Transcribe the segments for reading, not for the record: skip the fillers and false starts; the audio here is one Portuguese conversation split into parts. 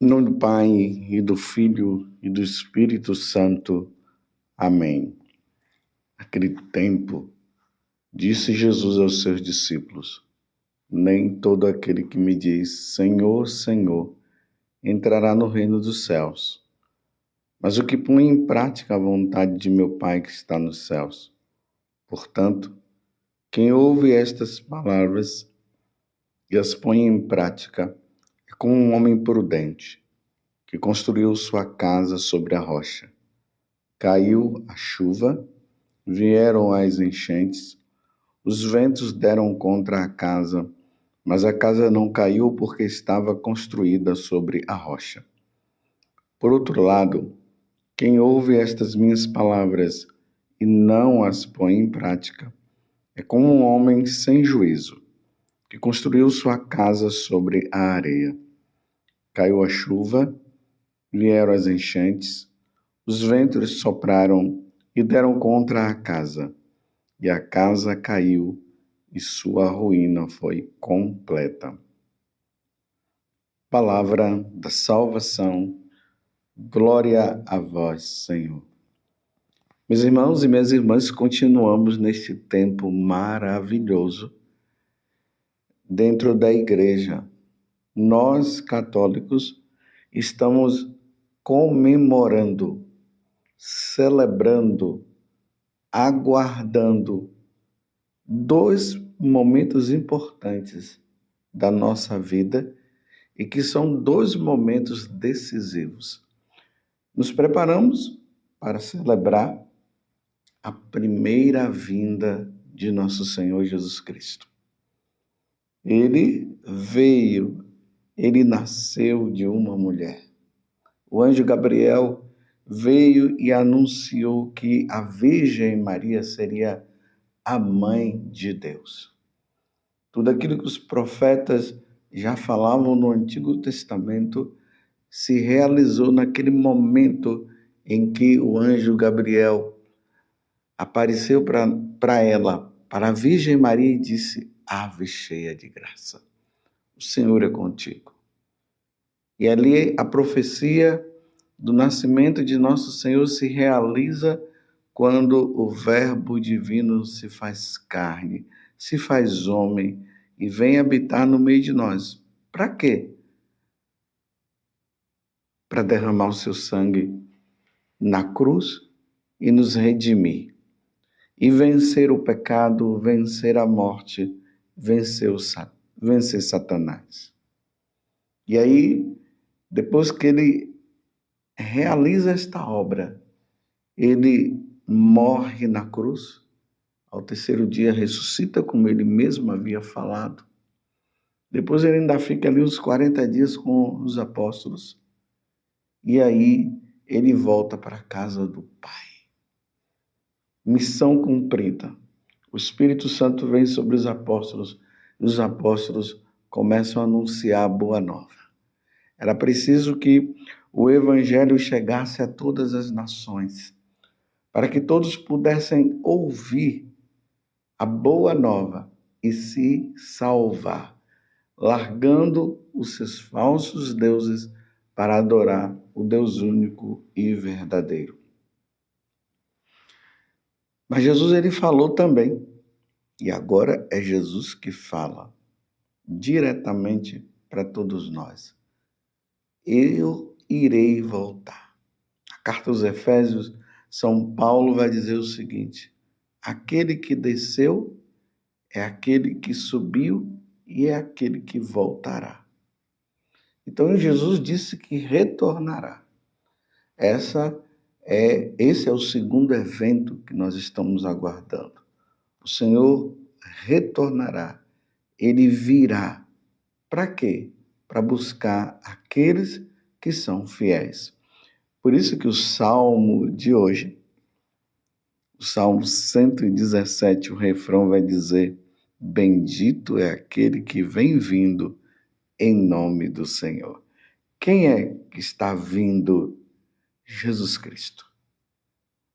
Em nome do Pai, e do Filho, e do Espírito Santo. Amém. Naquele tempo, disse Jesus aos seus discípulos: nem todo aquele que me diz, Senhor, Senhor, entrará no reino dos céus, mas o que põe em prática a vontade de meu Pai que está nos céus. Portanto, quem ouve estas palavras e as põe em prática é como um homem prudente que construiu sua casa sobre a rocha. Caiu a chuva, vieram as enchentes, os ventos deram contra a casa, mas a casa não caiu porque estava construída sobre a rocha. Por outro lado, quem ouve estas minhas palavras e não as põe em prática é como um homem sem juízo, que construiu sua casa sobre a areia. Caiu a chuva, vieram as enchentes, os ventos sopraram e deram contra a casa, e a casa caiu, e sua ruína foi completa. Palavra da salvação, glória a vós, Senhor. Meus irmãos e minhas irmãs, continuamos neste tempo maravilhoso dentro da igreja. Nós, católicos, estamos comemorando, celebrando, aguardando dois momentos importantes da nossa vida e que são dois momentos decisivos. Nos preparamos para celebrar a primeira vinda de nosso Senhor Jesus Cristo. Ele veio, ele nasceu de uma mulher. O anjo Gabriel veio e anunciou que a Virgem Maria seria a mãe de Deus. Tudo aquilo que os profetas já falavam no Antigo Testamento se realizou naquele momento em que o anjo Gabriel apareceu para ela, para a Virgem Maria, e disse: Ave cheia de graça, o Senhor é contigo. E ali a profecia do nascimento de nosso Senhor se realiza quando o Verbo divino se faz carne, se faz homem e vem habitar no meio de nós. Para quê? Para derramar o seu sangue na cruz e nos redimir. E vencer o pecado, vencer a morte, vencer Satanás. E aí, depois que ele realiza esta obra, ele morre na cruz, ao terceiro dia ressuscita, como ele mesmo havia falado. Depois ele ainda fica ali uns 40 dias com os apóstolos. E aí ele volta para a casa do Pai. Missão cumprida. O Espírito Santo vem sobre os apóstolos e os apóstolos começam a anunciar a boa nova. Era preciso que o evangelho chegasse a todas as nações, para que todos pudessem ouvir a boa nova e se salvar, largando os seus falsos deuses para adorar o Deus único e verdadeiro. Mas Jesus ele falou também, e agora é Jesus que fala diretamente para todos nós. Eu irei voltar. A carta aos Efésios, São Paulo vai dizer o seguinte: aquele que desceu é aquele que subiu e é aquele que voltará. Então Jesus disse que retornará. Esse é o segundo evento que nós estamos aguardando. O Senhor retornará. Ele virá. Para quê? Para buscar aqueles que são fiéis. Por isso que o Salmo de hoje, o Salmo 117, o refrão vai dizer: bendito é aquele que vem vindo em nome do Senhor. Quem é que está vindo? Jesus Cristo.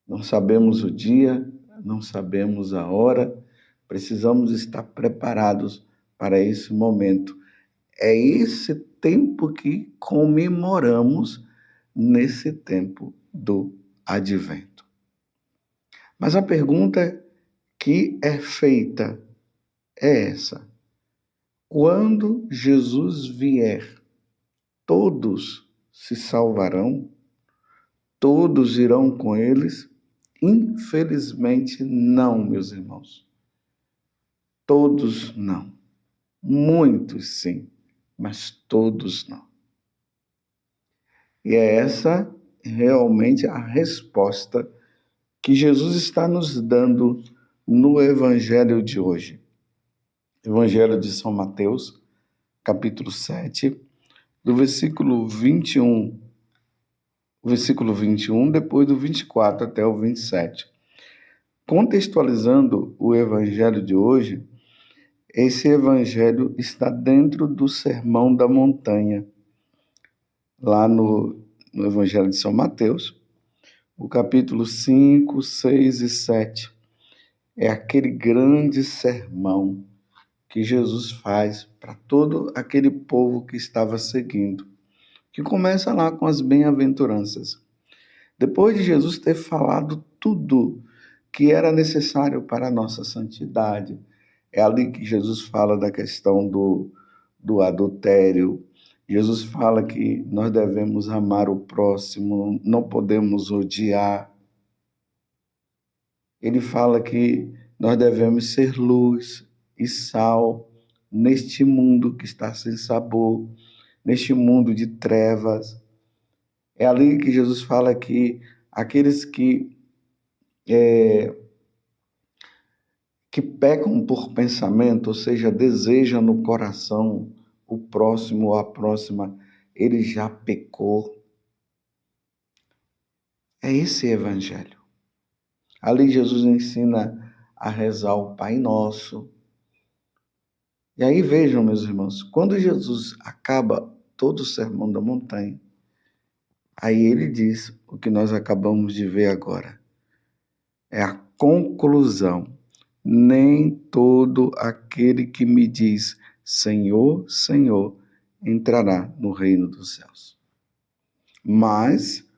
Não sabemos o dia, não sabemos a hora, precisamos estar preparados para esse momento. É esse tempo que comemoramos nesse tempo do advento. Mas a pergunta que é feita é essa: quando Jesus vier, todos se salvarão? Todos irão com eles? Infelizmente, não, meus irmãos. Todos não. Muitos sim, mas todos não. E é essa realmente a resposta que Jesus está nos dando no Evangelho de hoje. Evangelho de São Mateus, capítulo 7, do versículo 21, depois do 24 até o 27. Contextualizando o Evangelho de hoje, esse Evangelho está dentro do Sermão da Montanha, lá no Evangelho de São Mateus, o capítulo 5, 6 e 7. É aquele grande sermão que Jesus faz para todo aquele povo que estava seguindo, que começa lá com as bem-aventuranças. Depois de Jesus ter falado tudo que era necessário para a nossa santidade, é ali que Jesus fala da questão do adultério. Jesus fala que nós devemos amar o próximo, não podemos odiar. Ele fala que nós devemos ser luz e sal neste mundo que está sem sabor, neste mundo de trevas. É ali que Jesus fala que aqueles que pecam por pensamento, ou seja, desejam no coração o próximo ou a próxima, ele já pecou. É esse evangelho. Ali Jesus ensina a rezar o Pai Nosso. E aí vejam, meus irmãos, quando Jesus acaba todo o Sermão da Montanha, aí ele diz o que nós acabamos de ver agora. É a conclusão. Nem todo aquele que me diz Senhor, Senhor, entrará no reino dos céus. Mas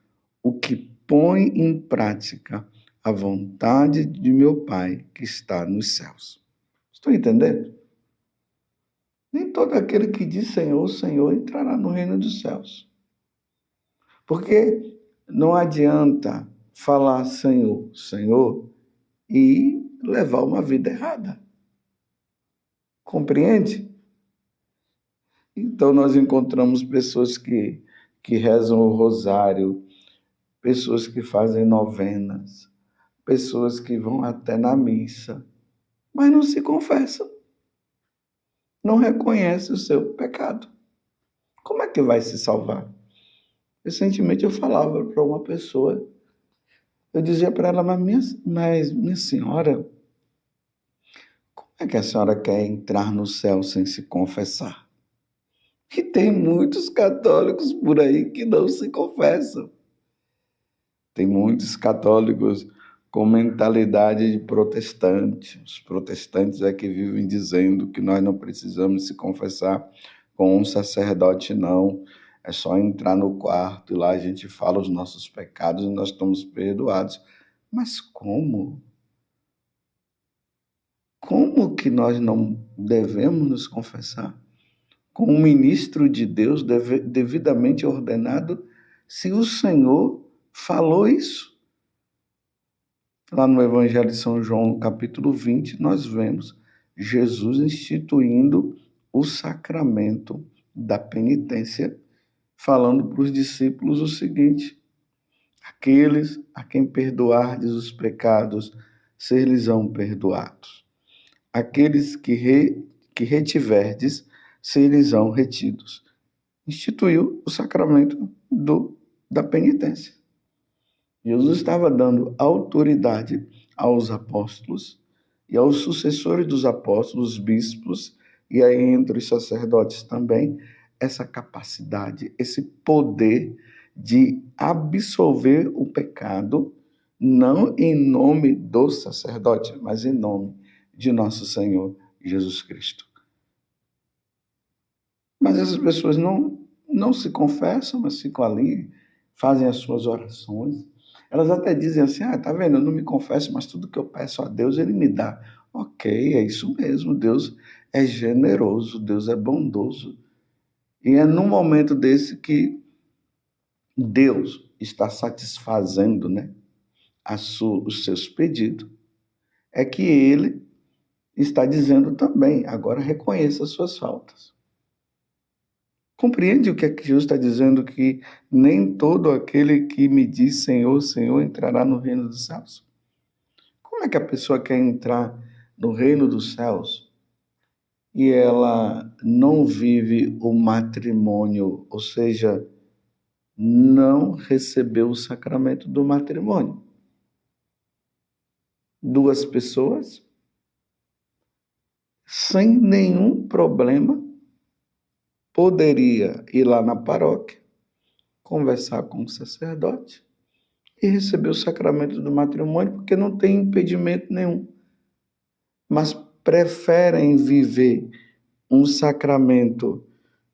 o que põe em prática a vontade de meu Pai que está nos céus. Estou entendendo? Nem todo aquele que diz Senhor, Senhor, entrará no reino dos céus. Porque não adianta falar Senhor, Senhor e levar uma vida errada. Compreende? Então nós encontramos pessoas que rezam o rosário, pessoas que fazem novenas, pessoas que vão até na missa, mas não se confessam, não reconhecem o seu pecado. Como é que vai se salvar? Recentemente eu falava para uma pessoa, eu dizia para ela, mas minha senhora, como é que a senhora quer entrar no céu sem se confessar? E tem muitos católicos por aí que não se confessam. Tem muitos católicos com mentalidade de protestante. Os protestantes é que vivem dizendo que nós não precisamos se confessar com um sacerdote, não. É só entrar no quarto e lá a gente fala os nossos pecados e nós estamos perdoados. Mas como? Como que nós não devemos nos confessar com um ministro de Deus devidamente ordenado se o Senhor falou isso? Lá no Evangelho de São João, capítulo 20, nós vemos Jesus instituindo o sacramento da penitência, falando para os discípulos o seguinte: aqueles a quem perdoardes os pecados, ser-lhes-ão perdoados. Aqueles que retiverdes, ser-lhes-ão retidos. Instituiu o sacramento da penitência. Jesus estava dando autoridade aos apóstolos e aos sucessores dos apóstolos, bispos, e aí entre os sacerdotes também, essa capacidade, esse poder de absolver o pecado, não em nome do sacerdote, mas em nome de nosso Senhor Jesus Cristo. Mas essas pessoas não não se confessam, mas ficam ali, fazem as suas orações. Elas até dizem assim, tá vendo, eu não me confesso, mas tudo que eu peço a Deus, Ele me dá. Ok, é isso mesmo, Deus é generoso, Deus é bondoso. E é num momento desse que Deus está satisfazendo, né, os seus pedidos, é que Ele está dizendo também, agora reconheça as suas faltas. Compreende o que é que Jesus está dizendo? Que nem todo aquele que me diz Senhor, Senhor entrará no reino dos céus? Como é que a pessoa quer entrar no reino dos céus e ela não vive o matrimônio, ou seja, não recebeu o sacramento do matrimônio? Duas pessoas sem nenhum problema poderia ir lá na paróquia, conversar com o sacerdote e receber o sacramento do matrimônio, porque não tem impedimento nenhum. Mas preferem viver um sacramento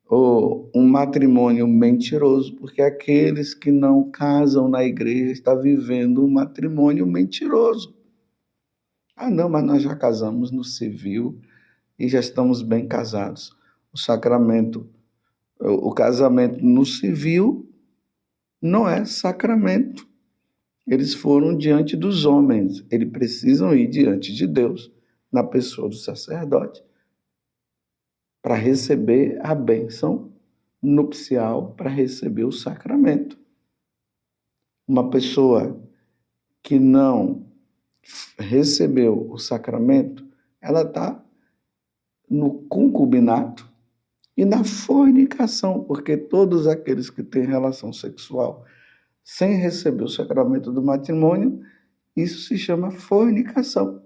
ou um matrimônio mentiroso, porque aqueles que não casam na igreja estão vivendo um matrimônio mentiroso. Não, mas nós já casamos no civil e já estamos bem casados. O casamento no civil não é sacramento. Eles foram diante dos homens, eles precisam ir diante de Deus, na pessoa do sacerdote, para receber a bênção nupcial, para receber o sacramento. Uma pessoa que não recebeu o sacramento, ela está no concubinato e na fornicação, porque todos aqueles que têm relação sexual sem receber o sacramento do matrimônio, isso se chama fornicação.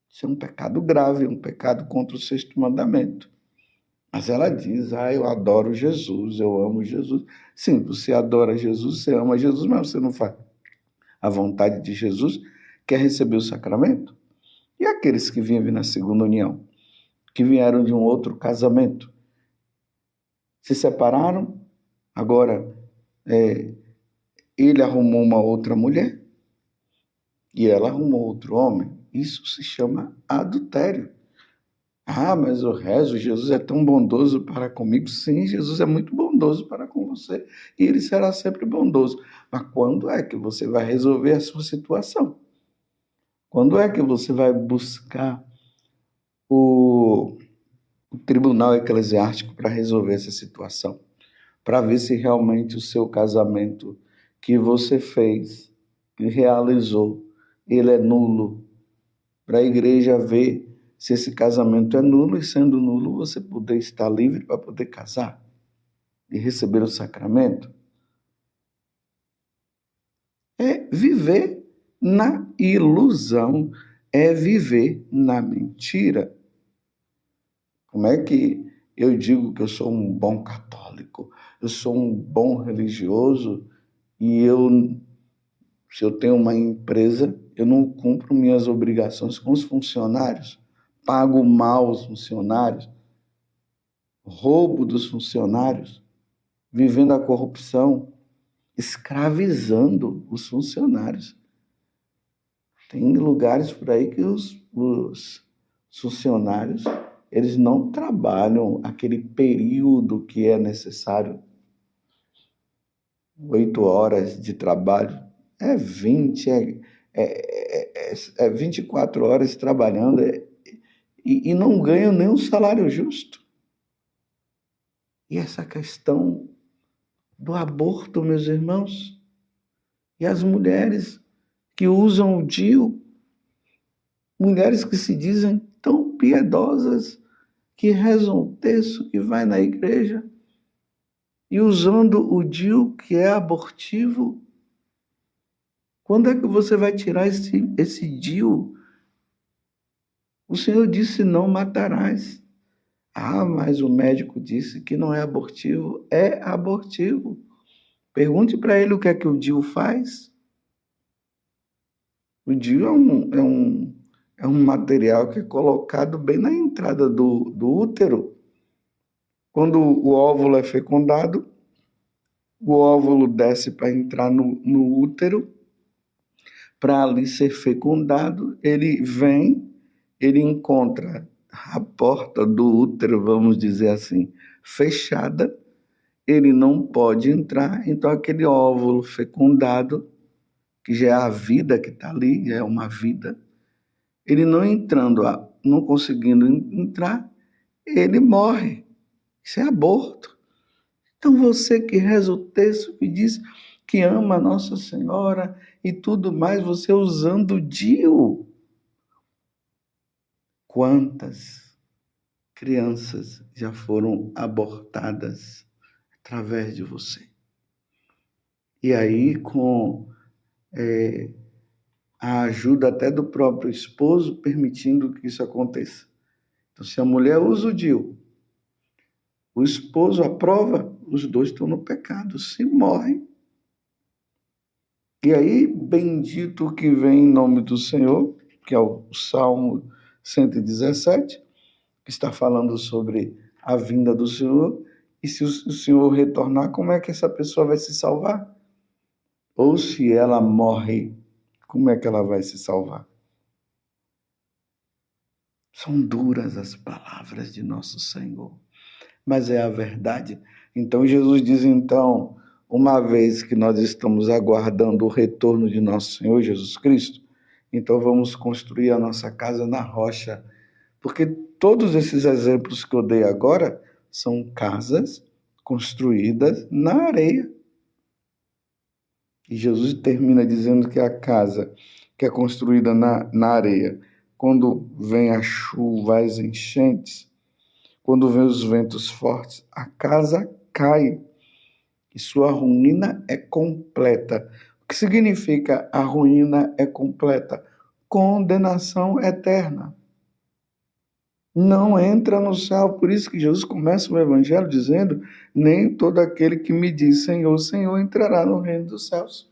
Isso é um pecado grave, um pecado contra o sexto mandamento. Mas ela diz, eu adoro Jesus, eu amo Jesus. Sim, você adora Jesus, você ama Jesus, mas você não faz a vontade de Jesus, quer receber o sacramento? E aqueles que vivem na segunda união, que vieram de um outro casamento, se separaram, agora ele arrumou uma outra mulher e ela arrumou outro homem. Isso se chama adultério. Mas eu rezo, Jesus é tão bondoso para comigo. Sim, Jesus é muito bondoso para com você e ele será sempre bondoso. Mas quando é que você vai resolver a sua situação? Quando é que você vai buscar o tribunal eclesiástico para resolver essa situação? Para ver se realmente o seu casamento que você fez, que realizou, ele é nulo. Para a igreja ver se esse casamento é nulo, e sendo nulo, você poder estar livre para poder casar e receber o sacramento. É viver na ilusão, é viver na mentira. Como é que eu digo que eu sou um bom católico, eu sou um bom religioso e se eu tenho uma empresa, eu não cumpro minhas obrigações com os funcionários, pago mal os funcionários, roubo dos funcionários, vivendo a corrupção, escravizando os funcionários. Tem lugares por aí que os funcionários, eles não trabalham aquele período que é necessário. 8 horas de trabalho, 24 horas trabalhando e não ganham nem um salário justo. E essa questão do aborto, meus irmãos, e as mulheres que usam o DIU, mulheres que se dizem tão piedosas, que rezam o terço, que vai na igreja, e usando o DIU, que é abortivo. Quando é que você vai tirar esse DIU? O Senhor disse, não matarás. Mas o médico disse que não é abortivo. É abortivo. Pergunte para ele o que é que o DIU faz. O DIU é um material que é colocado bem na entrada do útero. Quando o óvulo é fecundado, o óvulo desce para entrar no útero, para ali ser fecundado, ele vem, ele encontra a porta do útero, vamos dizer assim, fechada, ele não pode entrar, então aquele óvulo fecundado, que já é a vida que está ali, já é uma vida, ele não entrando, não conseguindo entrar, ele morre. Isso é aborto. Então você que reza o texto que diz que ama a Nossa Senhora e tudo mais, você usando o DIU. Quantas crianças já foram abortadas através de você? E aí, com a ajuda até do próprio esposo, permitindo que isso aconteça. Então, se a mulher usa o DIU, o esposo aprova, os dois estão no pecado, se morrem. E aí, bendito o que vem em nome do Senhor, que é o Salmo 117, que está falando sobre a vinda do Senhor, e se o Senhor retornar, como é que essa pessoa vai se salvar? Ou se ela morre, como é que ela vai se salvar? São duras as palavras de nosso Senhor, mas é a verdade. Então Jesus diz, então, uma vez que nós estamos aguardando o retorno de nosso Senhor Jesus Cristo, então vamos construir a nossa casa na rocha, porque todos esses exemplos que eu dei agora são casas construídas na areia. E Jesus termina dizendo que a casa que é construída na areia, quando vem a chuva, as enchentes, quando vem os ventos fortes, a casa cai e sua ruína é completa. O que significa a ruína é completa? Condenação eterna. Não entra no céu. Por isso que Jesus começa o evangelho dizendo: nem todo aquele que me diz Senhor, Senhor entrará no reino dos céus.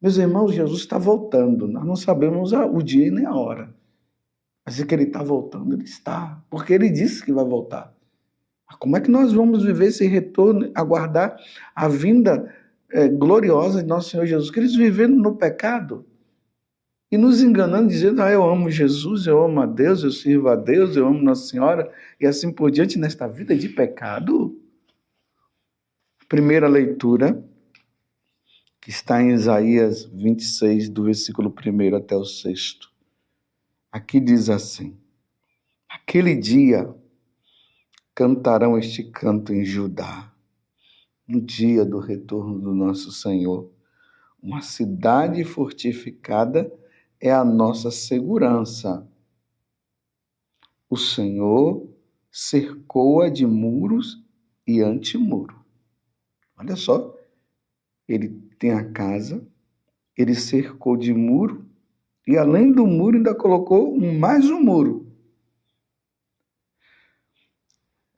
Meus irmãos, Jesus está voltando. Nós não sabemos o dia e nem a hora. Mas é que ele está voltando, ele está. Porque ele disse que vai voltar. Como é que nós vamos viver esse retorno, aguardar a vinda gloriosa de nosso Senhor Jesus Cristo, vivendo no pecado e nos enganando, dizendo, eu amo Jesus, eu amo a Deus, eu sirvo a Deus, eu amo Nossa Senhora, e assim por diante, nesta vida de pecado? Primeira leitura, que está em Isaías 26, do versículo 1 até o 6. Aqui diz assim: aquele dia cantarão este canto em Judá, no dia do retorno do nosso Senhor. Uma cidade fortificada é a nossa segurança. O Senhor cercou-a de muros e antemuro. Olha só, ele tem a casa, ele cercou de muro e além do muro ainda colocou mais um muro.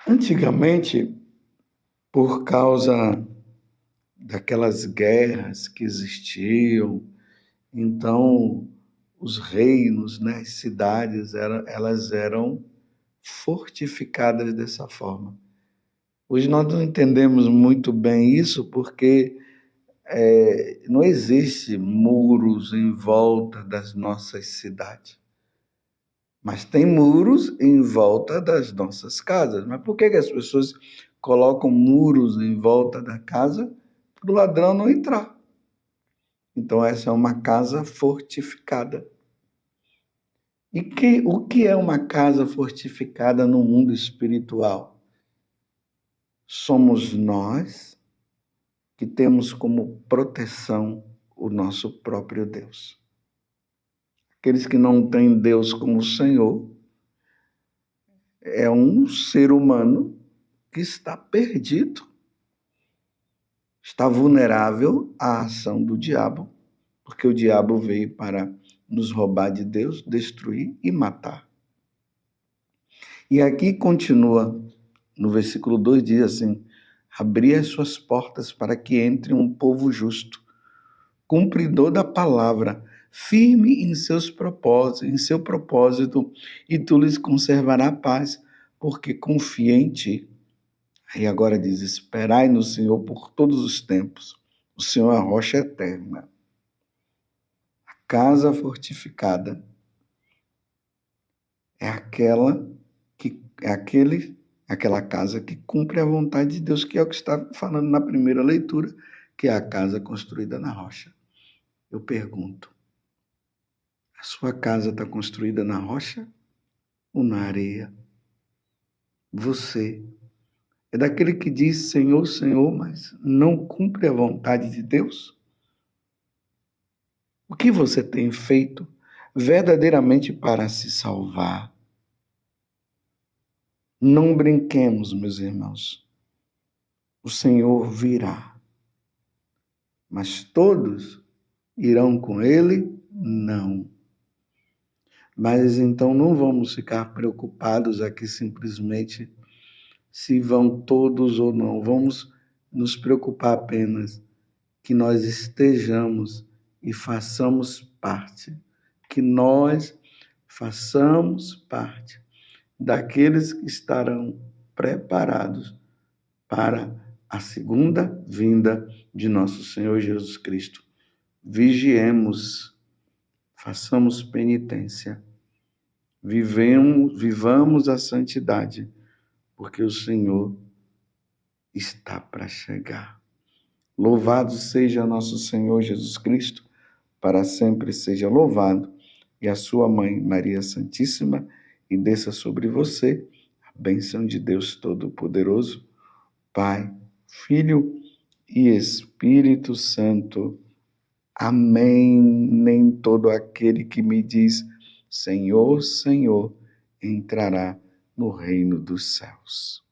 Antigamente, por causa daquelas guerras que existiam, então os reinos, né, as cidades, elas eram fortificadas dessa forma. Hoje nós não entendemos muito bem isso porque não existe muros em volta das nossas cidades. Mas tem muros em volta das nossas casas. Mas por que as pessoas colocam muros em volta da casa? Para o ladrão não entrar. Então essa é uma casa fortificada. E o que é uma casa fortificada no mundo espiritual? Somos nós que temos como proteção o nosso próprio Deus. Aqueles que não têm Deus como Senhor é um ser humano que está perdido, está vulnerável à ação do diabo, porque o diabo veio para nos roubar de Deus, destruir e matar. E aqui continua, no versículo 2 diz assim: abri as suas portas para que entre um povo justo, cumpridor da palavra, firme em seus propósitos, em seu propósito, e tu lhes conservarás paz, porque confia em ti. Aí agora diz: esperai no Senhor por todos os tempos. O Senhor é a rocha eterna. A casa fortificada é aquela casa que cumpre a vontade de Deus, que é o que está falando na primeira leitura, que é a casa construída na rocha. Eu pergunto: a sua casa está construída na rocha ou na areia? Você é daquele que diz Senhor, Senhor, mas não cumpre a vontade de Deus? O que você tem feito verdadeiramente para se salvar? Não brinquemos, meus irmãos. O Senhor virá, mas todos irão com ele? Não. Mas então não vamos ficar preocupados aqui simplesmente se vão todos ou não. Vamos nos preocupar apenas que nós estejamos e façamos parte, que nós façamos parte daqueles que estarão preparados para a segunda vinda de nosso Senhor Jesus Cristo. Vigiemos, façamos penitência, vivamos a santidade, porque o Senhor está para chegar. Louvado seja nosso Senhor Jesus Cristo, para sempre seja louvado, e a sua mãe, Maria Santíssima, e desça sobre você a bênção de Deus Todo-Poderoso, Pai, Filho e Espírito Santo. Amém. Nem todo aquele que me diz Senhor, Senhor, entrará no reino dos céus.